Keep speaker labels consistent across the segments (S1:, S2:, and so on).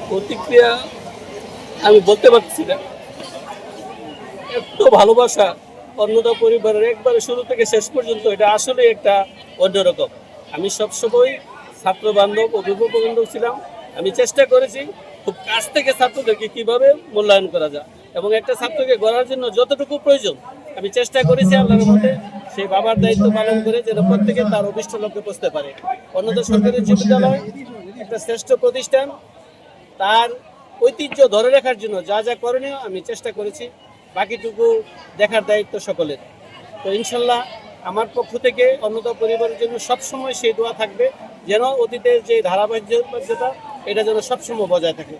S1: প্রতিক্রিয়া আমি বলতে পারছি না। এত ভালোবাসা অন্নদা পরিবারের একবারে শুরু থেকে শেষ পর্যন্ত, এটা আসলে একটা অন্যরকম। আমি সবসময় ছাত্র বান্ধব অভিভাবক বান্ধব ছিলাম। আমি চেষ্টা করেছি খুব কাছ থেকে ছাত্রদেরকে কিভাবে মূল্যায়ন করা যায় এবং একটা ছাত্রকে গড়ার জন্য যতটুকু প্রয়োজন আমি চেষ্টা করেছি আল্লাহর মধ্যে সেই বাবার দায়িত্ব পালন করে যেন প্রত্যেকে তার অভিষ্ট লক্ষ্যে পৌঁছতে পারে। অন্যদা সরকারি উচ্চ বিদ্যালয় একটা শ্রেষ্ঠ প্রতিষ্ঠান, তার ঐতিহ্য ধরে রাখার জন্য যা যা করণীয় আমি চেষ্টা করেছি, বাকিটুকু দেখার দায়িত্ব সকলের। তো ইনশাল্লাহ আমার পক্ষ থেকে অন্যতা পরিবারের জন্য সবসময় সেই দোয়া থাকবে যেন অতীতের যে ধারাবাহিকতা এটা যেন সবসময় বজায় থাকে।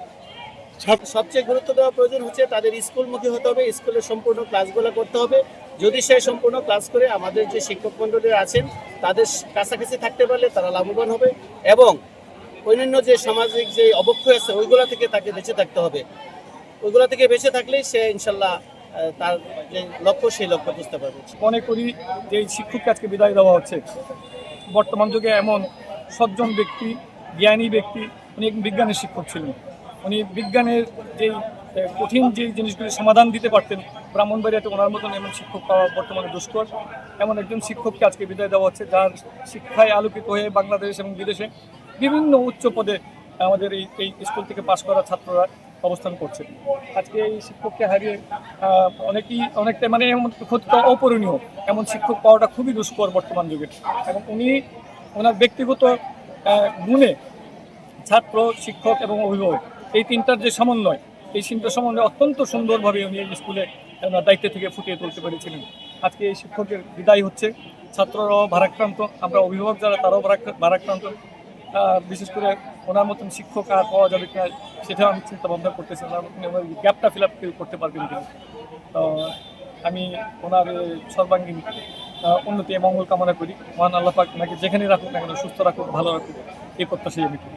S1: সবচেয়ে গুরুত্ব দেওয়া প্রয়োজন হচ্ছে তাদের স্কুলমুখী হতে হবে, স্কুলের সম্পূর্ণ ক্লাসগুলো করতে হবে। যদি সে সম্পূর্ণ ক্লাস করে আমাদের যে শিক্ষক মণ্ডলীরা আছেন তাদের কাছাকাছি থাকতে পারলে তারা লাভবান হবে এবং অন্যান্য যে সামাজিক যে অবক্ষয় আছে ওইগুলা থেকে তাকে বেঁচে থাকতে হবে। ওইগুলা থেকে বেঁচে থাকলেই সে ইনশাল্লাহ তার যে লক্ষ্য সেই লক্ষ্য বুঝতে পারবে।
S2: মনে করি যে এই শিক্ষককে আজকে বিদায় দেওয়া হচ্ছে, বর্তমান যুগে এমন সজ্জন ব্যক্তি, জ্ঞানী ব্যক্তি, উনি এক বিজ্ঞানের শিক্ষক ছিলেন। উনি বিজ্ঞানের যেই কঠিন যে জিনিসগুলি সমাধান দিতে পারতেন, ব্রাহ্মণবাড়িয়াতে ওনার মতন এমন শিক্ষক পাওয়া বর্তমানে দুষ্কর। এমন একজন শিক্ষককে আজকে বিদায় দেওয়া হচ্ছে যার শিক্ষায় আলোকিত হয়ে বাংলাদেশ এবং বিদেশে বিভিন্ন উচ্চ পদে আমাদের এই স্কুল থেকে পাশ করা ছাত্ররা অবস্থান করছে। আজকে এই শিক্ষককে হারিয়ে অনেকটা মানে এমন ক্ষতিটা অপূরণীয়। এমন শিক্ষক পাওয়াটা খুবই দুষ্কর বর্তমান যুগে। এবং উনি ওনার ব্যক্তিগত গুণে ছাত্র, শিক্ষক এবং অভিভাবক এই তিনটার যে সমন্বয়, এই তিনটার সমন্বয় অত্যন্ত সুন্দরভাবে উনি এই স্কুলে ওনার দায়িত্ব থেকে ফুটিয়ে তুলতে পেরেছিলেন। আজকে এই শিক্ষকের বিদায় হচ্ছে, ছাত্ররাও ভারাক্রান্ত, আমরা অভিভাবক যারা তারাও ভারাক্রান্ত। বিশেষ করে ওনার মতন শিক্ষক আর পাওয়া যাবে কিনা সেটাও আমি চিন্তা ভাবনা করতেছি। ওনার মতন গ্যাপটা ফিল আপ করতে পারবেন কিনা। তো আমি ওনার সর্বাঙ্গীন উন্নতি মঙ্গল কামনা করি। মহান আল্লাহ পাক ওনাকে যেখানে রাখুক না কেন সুস্থ রাখুক, ভালো রাখুক, এই প্রত্যাশাই আমি করি।